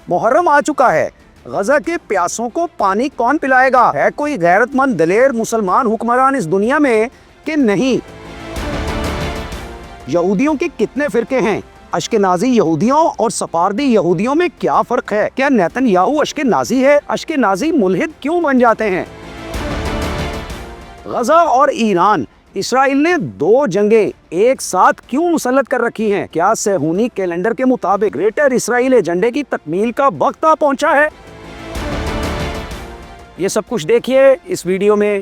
محرم آ چکا ہے، غزہ کے پیاسوں کو پانی کون پلائے گا؟ ہے کوئی غیرت مند دلیر مسلمان حکمران اس دنیا میں کہ نہیں؟ یہودیوں کے کتنے فرقے ہیں؟ اشکنازی یہودیوں اور سفاردی یہودیوں میں کیا فرق ہے؟ کیا نیتن یاہو اشکنازی ہے؟ اشکنازی ملحد کیوں بن جاتے ہیں؟ غزہ اور ایران، اسرائیل نے 2 جنگیں ایک ساتھ کیوں مسلط کر رکھی ہیں؟ کیا صہیونی کیلنڈر کے مطابق گریٹر اسرائیل ایجنڈے کی تکمیل کا وقت آ پہنچا ہے؟ یہ سب کچھ دیکھیے اس ویڈیو میں۔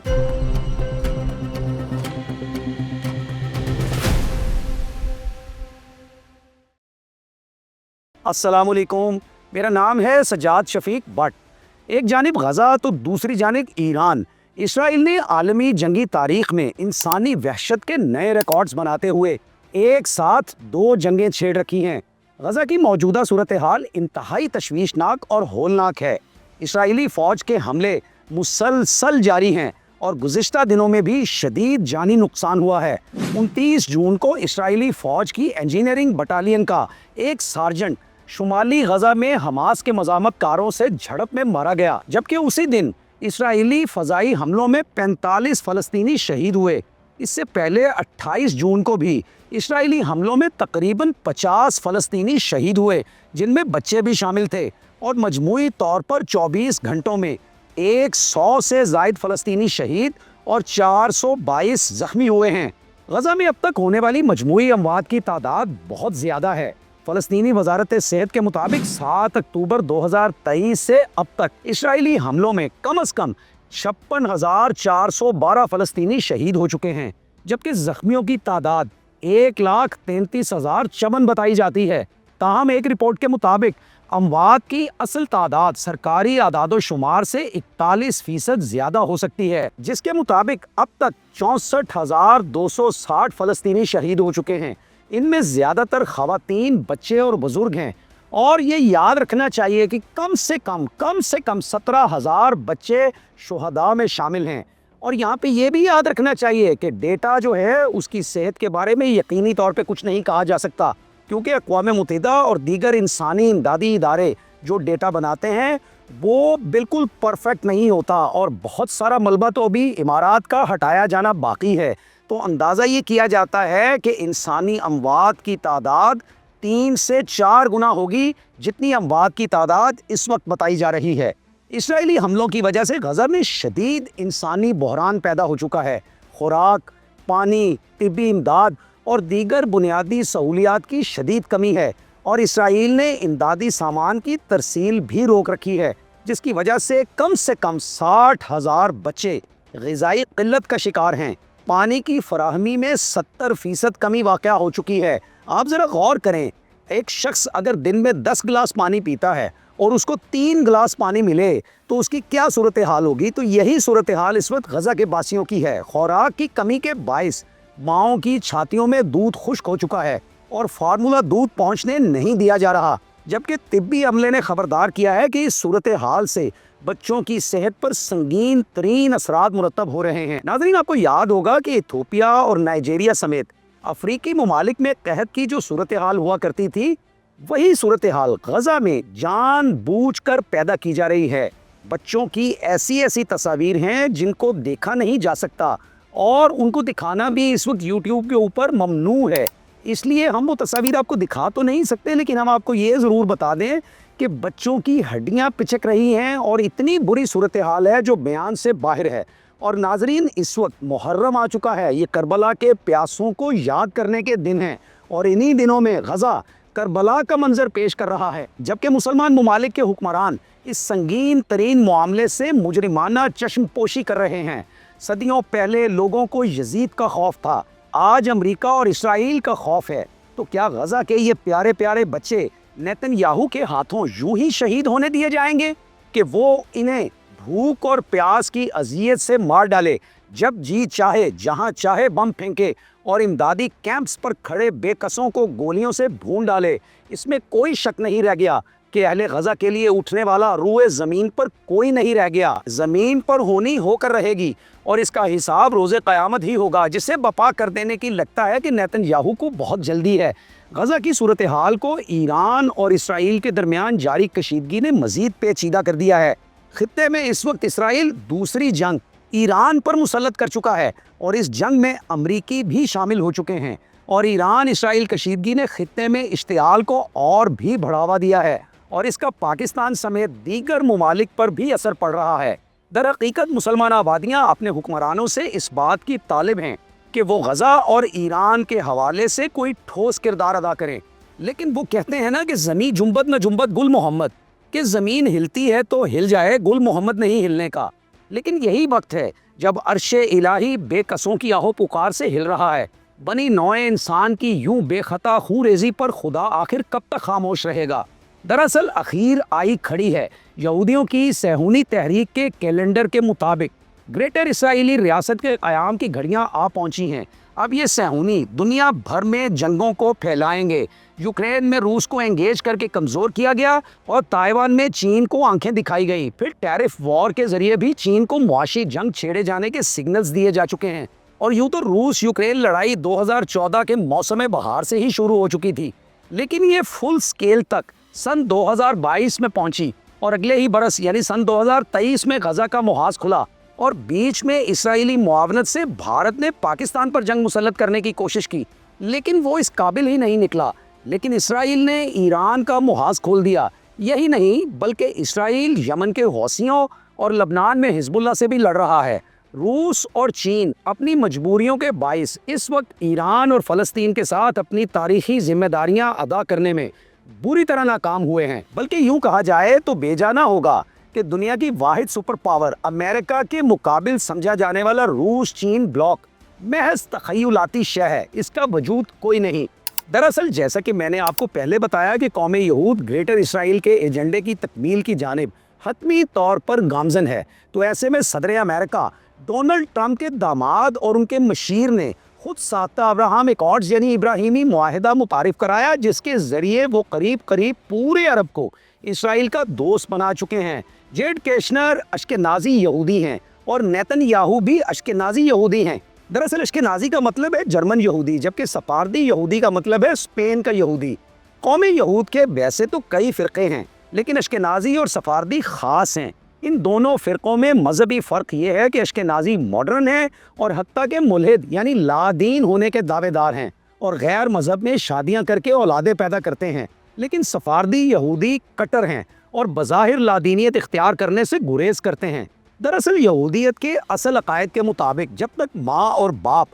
السلام علیکم، میرا نام ہے سجاد شفیق بٹ۔ ایک جانب غزہ تو دوسری جانب ایران۔ اسرائیل نے عالمی جنگی تاریخ میں انسانی وحشت کے نئے ریکارڈز بناتے ہوئے ایک ساتھ 2 جنگیں چھیڑ رکھی ہیں۔ غزہ کی موجودہ صورتحال انتہائی تشویشناک اور ہولناک ہے۔ اسرائیلی فوج کے حملے مسلسل جاری ہیں اور گزشتہ دنوں میں بھی شدید جانی نقصان ہوا ہے۔ 29 جون کو اسرائیلی فوج کی انجینئرنگ بٹالین کا ایک سارجنٹ شمالی غزہ میں حماس کے مزاحمت کاروں سے جھڑپ میں مارا گیا، جبکہ اسی دن اسرائیلی فضائی حملوں میں 45 فلسطینی شہید ہوئے۔ اس سے پہلے 28 جون کو بھی اسرائیلی حملوں میں تقریباً 50 فلسطینی شہید ہوئے، جن میں بچے بھی شامل تھے، اور مجموعی طور پر 24 گھنٹوں میں 100 سے زائد فلسطینی شہید اور 422 زخمی ہوئے ہیں۔ غزہ میں اب تک ہونے والی مجموعی اموات کی تعداد بہت زیادہ ہے۔ فلسطینی وزارت صحت کے مطابق 7 اکتوبر 2023 سے اب تک اسرائیلی حملوں میں کم از کم 56,412 فلسطینی شہید ہو چکے ہیں، جبکہ زخمیوں کی تعداد 1,33,054 بتائی جاتی ہے۔ تاہم ایک رپورٹ کے مطابق اموات کی اصل تعداد سرکاری اعداد و شمار سے 41% زیادہ ہو سکتی ہے، جس کے مطابق اب تک 64,260 فلسطینی شہید ہو چکے ہیں۔ ان میں زیادہ تر خواتین، بچے اور بزرگ ہیں، اور یہ یاد رکھنا چاہیے کہ کم سے کم 17,000 بچے شہداء میں شامل ہیں۔ اور یہاں پہ یہ بھی یاد رکھنا چاہیے کہ ڈیٹا جو ہے اس کی صحت کے بارے میں یقینی طور پہ کچھ نہیں کہا جا سکتا، کیونکہ اقوام متحدہ اور دیگر انسانی امدادی ادارے جو ڈیٹا بناتے ہیں وہ بالکل پرفیکٹ نہیں ہوتا، اور بہت سارا ملبہ تو ابھی امارات کا ہٹایا جانا باقی ہے۔ تو اندازہ یہ کیا جاتا ہے کہ انسانی اموات کی تعداد 3 سے 4 گنا ہوگی جتنی اموات کی تعداد اس وقت بتائی جا رہی ہے۔ اسرائیلی حملوں کی وجہ سے غزہ میں شدید انسانی بحران پیدا ہو چکا ہے۔ خوراک، پانی، طبی امداد اور دیگر بنیادی سہولیات کی شدید کمی ہے، اور اسرائیل نے امدادی سامان کی ترسیل بھی روک رکھی ہے، جس کی وجہ سے کم 60,000 بچے غذائی قلت کا شکار ہیں۔ پانی کی فراہمی میں 70% کمی واقع ہو چکی ہے۔ آپ ذرا غور کریں، ایک شخص اگر دن میں 10 گلاس پانی پیتا ہے اور اس کو 3 گلاس پانی ملے تو اس کی کیا صورتحال ہوگی؟ تو یہی صورتحال اس وقت غزہ کے باسیوں کی ہے۔ خوراک کی کمی کے باعث ماؤں کی چھاتیوں میں دودھ خشک ہو چکا ہے اور فارمولا دودھ پہنچنے نہیں دیا جا رہا، جبکہ طبی عملے نے خبردار کیا ہے کہ اس صورتحال سے بچوں کی صحت پر سنگین ترین اثرات مرتب ہو رہے ہیں۔ ناظرین، آپ کو یاد ہوگا کہ ایتھوپیا اور نائجیریا سمیت افریقی ممالک میں قحط کی جو صورتحال ہوا کرتی تھی، وہی صورتحال غزہ میں جان بوجھ کر پیدا کی جا رہی ہے۔ بچوں کی ایسی تصاویر ہیں جن کو دیکھا نہیں جا سکتا، اور ان کو دکھانا بھی اس وقت یوٹیوب کے اوپر ممنوع ہے، اس لیے ہم وہ تصاویر آپ کو دکھا تو نہیں سکتے، لیکن ہم آپ کو یہ ضرور بتا دیں کہ بچوں کی ہڈیاں پچک رہی ہیں، اور اتنی بری صورتحال ہے جو بیان سے باہر ہے۔ اور ناظرین، اس وقت محرم آ چکا ہے، یہ کربلا کے پیاسوں کو یاد کرنے کے دن ہیں، اور انہی دنوں میں غزہ کربلا کا منظر پیش کر رہا ہے، جبکہ مسلمان ممالک کے حکمران اس سنگین ترین معاملے سے مجرمانہ چشم پوشی کر رہے ہیں۔ صدیوں پہلے لوگوں کو یزید کا خوف تھا، آج امریکہ اور اسرائیل کا خوف ہے۔ تو کیا غزہ کے یہ پیارے پیارے بچے نیتن یاہو کے ہاتھوں یوں ہی شہید ہونے دیے جائیں گے کہ وہ انہیں بھوک اور پیاس کی اذیت سے مار ڈالے، جب جی چاہے جہاں چاہے بم پھینکے اور امدادی کیمپس پر کھڑے بے کسوں کو گولیوں سے بھون ڈالے؟ اس میں کوئی شک نہیں رہ گیا کہ اہل غزہ کے لیے اٹھنے والا روئے زمین پر کوئی نہیں رہ گیا، زمین پر ہونی ہو کر رہے گی، اور اس کا حساب روز قیامت ہی ہوگا، جسے بپا کر دینے کی لگتا ہے کہ نیتن یاہو کو بہت جلدی ہے۔ غزہ کی صورتحال کو ایران اور اسرائیل کے درمیان جاری کشیدگی نے مزید پیچیدہ کر دیا ہے۔ خطے میں اس وقت اسرائیل دوسری جنگ ایران پر مسلط کر چکا ہے اور اس جنگ میں امریکی بھی شامل ہو چکے ہیں، اور ایران اسرائیل کشیدگی نے خطے میں اشتعال کو اور بھی بڑھاوا دیا ہے اور اس کا پاکستان سمیت دیگر ممالک پر بھی اثر پڑ رہا ہے۔ در حقیقت مسلمان آبادیاں اپنے حکمرانوں سے اس بات کی طالب ہیں کہ وہ غزہ اور ایران کے حوالے سے کوئی ٹھوس کردار ادا کریں، لیکن وہ کہتے ہیں نا کہ زمین جنبت نہ جنبت گل محمد، کہ زمین ہلتی ہے تو ہل جائے، گل محمد نہیں ہلنے کا۔ لیکن یہی وقت ہے جب عرش الہی بے قصوں کی آہو پکار سے ہل رہا ہے۔ بنی نوع انسان کی یوں بے خطا خون ریزی پر خدا آخر کب تک خاموش رہے گا؟ دراصل اخیر آئی کھڑی ہے۔ یہودیوں کی صہیونی تحریک کے کیلنڈر کے مطابق گریٹر اسرائیلی ریاست کے قیام کی گھڑیاں آ پہنچی ہیں۔ اب یہ صہیونی دنیا بھر میں جنگوں کو پھیلائیں گے۔ یوکرین میں روس کو انگیج کر کے کمزور کیا گیا اور تائیوان میں چین کو آنکھیں دکھائی گئی۔ پھر ٹیرف وار کے ذریعے بھی چین کو معاشی جنگ چھیڑے جانے کے سگنلز دیے جا چکے ہیں، اور یوں تو روس یوکرین لڑائی 2014 کے موسم بہار سے ہی شروع ہو چکی تھی، لیکن یہ فل سکیل تک سن 2022 میں پہنچی، اور اگلے ہی برس یعنی سن 2023 میں غزہ کا محاذ کھلا، اور بیچ میں اسرائیلی معاونت سے بھارت نے پاکستان پر جنگ مسلط کرنے کی کوشش کی، لیکن وہ اس قابل ہی نہیں نکلا۔ لیکن اسرائیل نے ایران کا محاذ کھول دیا۔ یہی نہیں بلکہ اسرائیل یمن کے حوثیوں اور لبنان میں حزب اللہ سے بھی لڑ رہا ہے۔ روس اور چین اپنی مجبوریوں کے باعث اس وقت ایران اور فلسطین کے ساتھ اپنی تاریخی ذمہ داریاں ادا کرنے میں بری طرح ناکام ہوئے ہیں۔ بلکہ یوں کہا جائے تو بے جانا ہوگا کہ دنیا کی واحد سپر پاور امریکہ کے مقابل سمجھا جانے والا روس چین بلاک محض تخیلاتی شے ہے، اس کا وجود کوئی نہیں۔ دراصل جیسا کہ میں نے آپ کو پہلے بتایا کہ قوم یہود گریٹر اسرائیل کے ایجنڈے کی تکمیل کی جانب حتمی طور پر گامزن ہے، تو ایسے میں صدر امریکہ ڈونلڈ ٹرمپ کے داماد اور ان کے مشیر نے خود ساختہ ابراہم ایکارڈز یعنی ابراہیمی معاہدہ متعارف کرایا، جس کے ذریعے وہ قریب پورے عرب کو اسرائیل کا دوست بنا چکے ہیں۔ جیڈ کیشنر اشکنازی یہودی ہیں اور نیتن یاہو بھی اشکنازی یہودی ہیں۔ دراصل اشکنازی کا مطلب ہے جرمن یہودی، جبکہ سفاردی یہودی کا مطلب ہے اسپین کا یہودی۔ قوم یہود کے ویسے تو کئی فرقے ہیں، لیکن اشکنازی اور سفاردی خاص ہیں۔ ان دونوں فرقوں میں مذہبی فرق یہ ہے کہ اشکنازی ماڈرن ہیں اور حتیٰ کہ ملحد یعنی لا دین ہونے کے دعوے دار ہیں اور غیر مذہب میں شادیاں کر کے اولادیں پیدا کرتے ہیں، لیکن سفاردی یہودی کٹر ہیں اور بظاہر لادینیت اختیار کرنے سے گریز کرتے ہیں۔ دراصل یہودیت کے اصل عقائد کے مطابق جب تک ماں اور باپ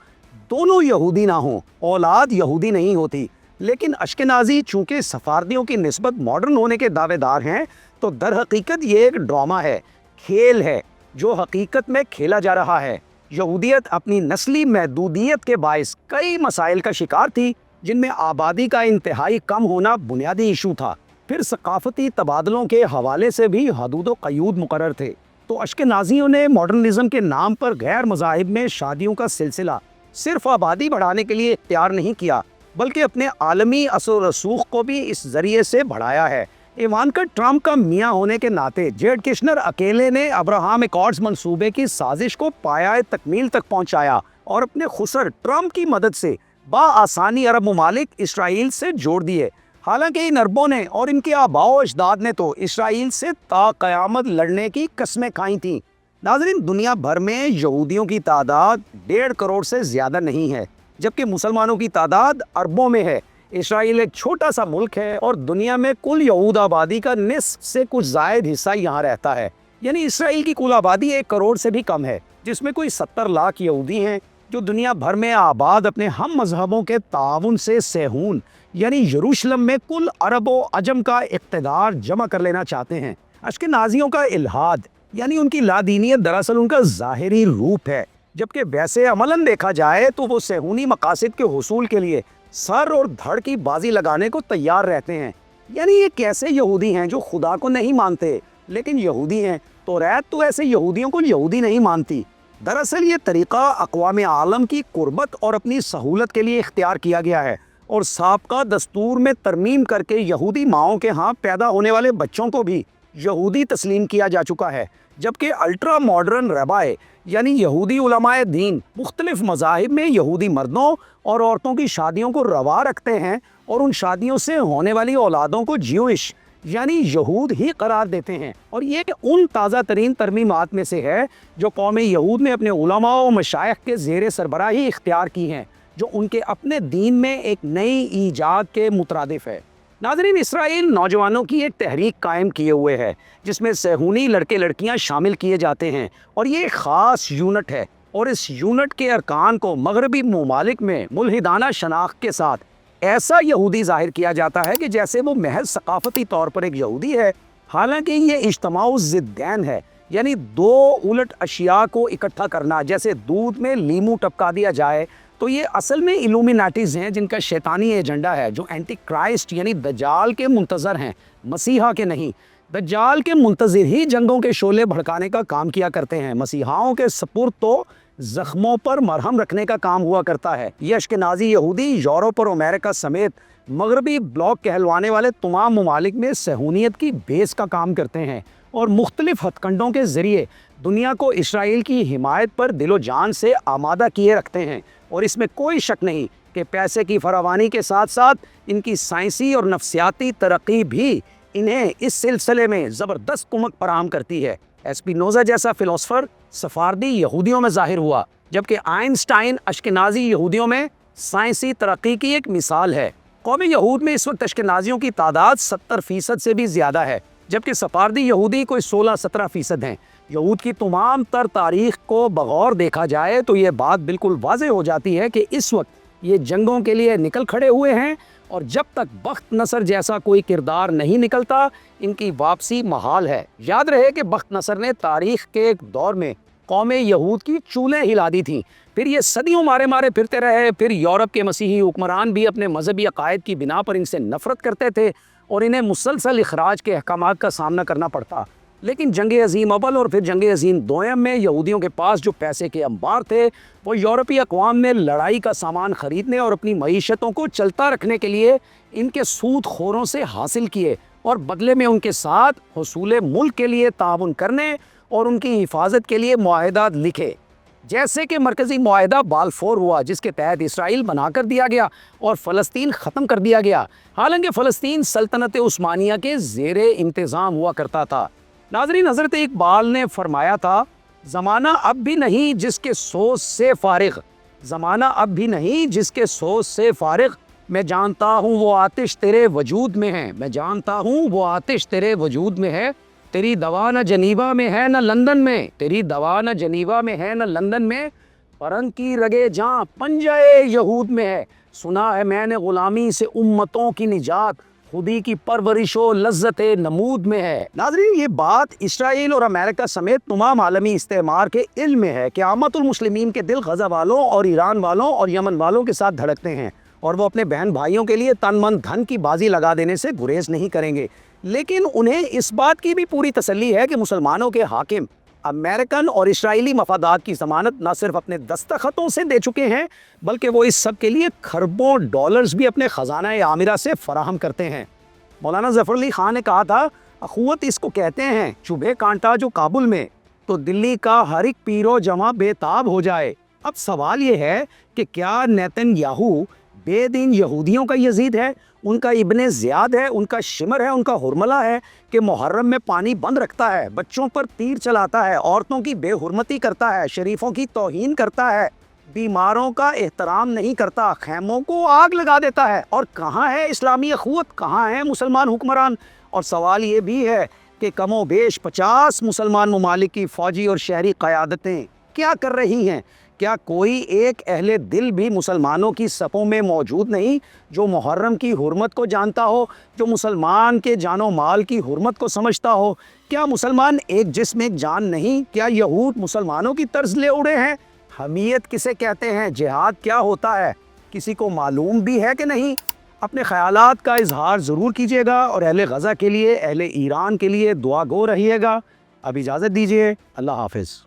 دونوں یہودی نہ ہوں اولاد یہودی نہیں ہوتی، لیکن اشکنازی چونکہ سفاردیوں کی نسبت ماڈرن ہونے کے دعوے دار ہیں، تو در حقیقت یہ ایک ڈرامہ ہے، کھیل ہے جو حقیقت میں کھیلا جا رہا ہے۔ یہودیت اپنی نسلی محدودیت کے باعث کئی مسائل کا شکار تھی، جن میں آبادی کا انتہائی کم ہونا بنیادی ایشو تھا۔ پھر ثقافتی تبادلوں کے حوالے سے بھی حدود و قیود مقرر تھے۔ تو اشکنازیوں نے ماڈرنزم کے نام پر غیر مذاہب میں شادیوں کا سلسلہ صرف آبادی بڑھانے کے لیے اختیار نہیں کیا، بلکہ اپنے عالمی اثر و رسوخ کو بھی اس ذریعے سے بڑھایا ہے۔ ایوانکا ٹرمپ کا میاں ہونے کے ناطے جیڈ کشنر اکیلے نے ابراہم ایکارڈز منصوبے کی سازش کو پایۂ تکمیل تک پہنچایا اور اپنے خسر ٹرمپ کی مدد سے بآسانی عرب ممالک اسرائیل سے جوڑ دیے۔ حالانکہ ان عربوں نے اور ان کے آباء و اجداد نے تو اسرائیل سے تا قیامت لڑنے کی قسمیں کھائی تھیں۔ ناظرین، دنیا بھر میں یہودیوں کی تعداد 1.5 کروڑ سے زیادہ نہیں ہے، جبکہ مسلمانوں کی تعداد اربوں میں ہے۔ اسرائیل ایک چھوٹا سا ملک ہے اور دنیا میں کل یہود آبادی کا نصف سے کچھ زائد حصہ یہاں رہتا ہے، یعنی اسرائیل کی کل آبادی 1 کروڑ سے بھی کم ہے، جس میں کوئی 70 لاکھ یہودی ہیں جو دنیا بھر میں آباد اپنے ہم مذہبوں کے تعاون سے صہیون یعنی یروشلم میں کل عرب و عجم کا اقتدار جمع کر لینا چاہتے ہیں۔ اشکنازیوں کا الحاد یعنی ان کی لادینیت دراصل ان کا ظاہری روپ ہے، جبکہ ویسے عملاً دیکھا جائے تو وہ صہیونی مقاصد کے حصول کے لیے سر اور دھڑ کی بازی لگانے کو تیار رہتے ہیں۔ یعنی یہ کیسے یہودی ہیں جو خدا کو نہیں مانتے لیکن یہودی ہیں؟ توریت تو ایسے یہودیوں کو یہودی نہیں مانتی۔ دراصل یہ طریقہ اقوام عالم کی قربت اور اپنی سہولت کے لیے اختیار کیا گیا ہے، اور سابقہ دستور میں ترمیم کر کے یہودی ماؤں کے ہاں پیدا ہونے والے بچوں کو بھی یہودی تسلیم کیا جا چکا ہے، جبکہ الٹرا ماڈرن ربائے یعنی یہودی علماء دین مختلف مذاہب میں یہودی مردوں اور عورتوں کی شادیوں کو روا رکھتے ہیں اور ان شادیوں سے ہونے والی اولادوں کو جیوش یعنی یہود ہی قرار دیتے ہیں، اور یہ ان تازہ ترین ترمیمات میں سے ہے جو قوم یہود نے اپنے علماء و مشائخ کے زیر سربراہی اختیار کی ہیں، جو ان کے اپنے دین میں ایک نئی ایجاد کے مترادف ہے۔ ناظرین، اسرائیل نوجوانوں کی ایک تحریک قائم کیے ہوئے ہے جس میں صہیونی لڑکے لڑکیاں شامل کیے جاتے ہیں، اور یہ ایک خاص یونٹ ہے، اور اس یونٹ کے ارکان کو مغربی ممالک میں ملحدانہ شناخت کے ساتھ ایسا یہودی ظاہر کیا جاتا ہے کہ جیسے وہ محض ثقافتی طور پر ایک یہودی ہے، حالانکہ یہ اجتماع الضدین ہے، یعنی دو الٹ اشیاء کو اکٹھا کرنا۔ جیسے دودھ میں لیمو ٹپکا دیا جائے تو یہ اصل میں الومیناٹیز ہیں جن کا شیطانی ایجنڈا ہے، جو اینٹی کرائسٹ یعنی دجال کے منتظر ہیں، مسیحا کے نہیں۔ دجال کے منتظر ہی جنگوں کے شعلے بھڑکانے کا کام کیا کرتے ہیں، مسیحاؤں کے سپرد تو زخموں پر مرہم رکھنے کا کام ہوا کرتا ہے۔ یہ اشکنازی یہودی یورپ اور امریکہ سمیت مغربی بلاک کہلوانے والے تمام ممالک میں صہیونیت کی بیس کا کام کرتے ہیں، اور مختلف ہتھ کنڈوں کے ذریعے دنیا کو اسرائیل کی حمایت پر دل و جان سے آمادہ کیے رکھتے ہیں۔ اور اس میں کوئی شک نہیں کہ پیسے کی فراوانی کے ساتھ ساتھ ان کی سائنسی اور نفسیاتی ترقی بھی انہیں اس سلسلے میں زبردست کمک فراہم کرتی ہے۔ اسپینوزا جیسا فلسفر سفاردی یہودیوں میں ظاہر ہوا، جبکہ آئنسٹائن اشکنازی یہودیوں میں سائنسی ترقی کی ایک مثال ہے۔ قوم یہود میں اس وقت اشکنازیوں کی تعداد 70% سے بھی زیادہ ہے، جبکہ سفاردی یہودی کوئی 16-17% ہیں۔ یہود کی تمام تر تاریخ کو بغور دیکھا جائے تو یہ بات بالکل واضح ہو جاتی ہے کہ اس وقت یہ جنگوں کے لیے نکل کھڑے ہوئے ہیں، اور جب تک بخت نصر جیسا کوئی کردار نہیں نکلتا ان کی واپسی محال ہے۔ یاد رہے کہ بخت نصر نے تاریخ کے ایک دور میں قوم یہود کی چولیں ہلا دی تھیں، پھر یہ صدیوں مارے پھرتے رہے، پھر یورپ کے مسیحی حکمران بھی اپنے مذہبی عقائد کی بنا پر ان سے نفرت کرتے تھے اور انہیں مسلسل اخراج کے احکامات کا سامنا کرنا پڑتا۔ لیکن جنگ عظیم اول اور پھر جنگ عظیم دوئم میں یہودیوں کے پاس جو پیسے کے انبار تھے وہ یورپی اقوام میں لڑائی کا سامان خریدنے اور اپنی معیشتوں کو چلتا رکھنے کے لیے ان کے سود خوروں سے حاصل کیے، اور بدلے میں ان کے ساتھ حصول ملک کے لیے تعاون کرنے اور ان کی حفاظت کے لیے معاہدات لکھے، جیسے کہ مرکزی معاہدہ بالفور ہوا جس کے تحت اسرائیل بنا کر دیا گیا اور فلسطین ختم کر دیا گیا، حالانکہ فلسطین سلطنت عثمانیہ کے زیر انتظام ہوا کرتا تھا۔ ناظرین، حضرت اقبال نے فرمایا تھا، زمانہ اب بھی نہیں جس کے سوز سے فارغ، زمانہ اب بھی نہیں جس کے سوز سے فارغ، میں جانتا ہوں وہ آتش تیرے وجود میں ہے، میں جانتا ہوں وہ آتش تیرے وجود میں ہے، تیری دوا نہ جنیوا میں ہے نہ لندن میں، تیری دوا نہ جنیوا میں ہے نہ لندن میں، پرنگ کی رگے جاں پنجے یہود میں ہے، سنا ہے میں نے غلامی سے امتوں کی نجات، خودی کی پرورش و لذت نمود میں ہے۔ ناظرین، یہ بات اسرائیل اور امریکہ سمیت تمام عالمی استعمار کے علم میں ہے کہ عامت المسلمین کے دل غزہ والوں اور ایران والوں اور یمن والوں کے ساتھ دھڑکتے ہیں، اور وہ اپنے بہن بھائیوں کے لیے تن من دھن کی بازی لگا دینے سے گریز نہیں کریں گے، لیکن انہیں اس بات کی بھی پوری تسلی ہے کہ مسلمانوں کے حاکم امریکن اور اسرائیلی مفادات کی ضمانت نہ صرف اپنے دستخطوں سے دے چکے ہیں بلکہ وہ اس سب کے لیے کھربوں ڈالرز بھی اپنے خزانہ عامرہ سے فراہم کرتے ہیں۔ مولانا ظفر علی خان نے کہا تھا، اخوت اس کو کہتے ہیں، چبھے کانٹا جو کابل میں تو دلی کا ہر ایک پیرو جمع بے تاب ہو جائے۔ اب سوال یہ ہے کہ کیا نیتن یاہو بے دین یہودیوں کا یزید ہے، ان کا ابن زیاد ہے، ان کا شمر ہے، ان کا حرملہ ہے کہ محرم میں پانی بند رکھتا ہے، بچوں پر تیر چلاتا ہے، عورتوں کی بے حرمتی کرتا ہے، شریفوں کی توہین کرتا ہے، بیماروں کا احترام نہیں کرتا، خیموں کو آگ لگا دیتا ہے؟ اور کہاں ہے اسلامی اخوت، کہاں ہیں مسلمان حکمران؟ اور سوال یہ بھی ہے کہ کم و بیش 50 مسلمان ممالک کی فوجی اور شہری قیادتیں کیا کر رہی ہیں؟ کیا کوئی ایک اہل دل بھی مسلمانوں کی صفوں میں موجود نہیں جو محرم کی حرمت کو جانتا ہو، جو مسلمان کے جان و مال کی حرمت کو سمجھتا ہو؟ کیا مسلمان ایک جسم ایک جان نہیں؟ کیا یہود مسلمانوں کی طرز لے اڑے ہیں؟ حمیت کسے کہتے ہیں؟ جہاد کیا ہوتا ہے؟ کسی کو معلوم بھی ہے کہ نہیں؟ اپنے خیالات کا اظہار ضرور کیجیے گا، اور اہل غزہ کے لیے، اہل ایران کے لیے دعا گو رہیے گا۔ اب اجازت دیجیے، اللہ حافظ۔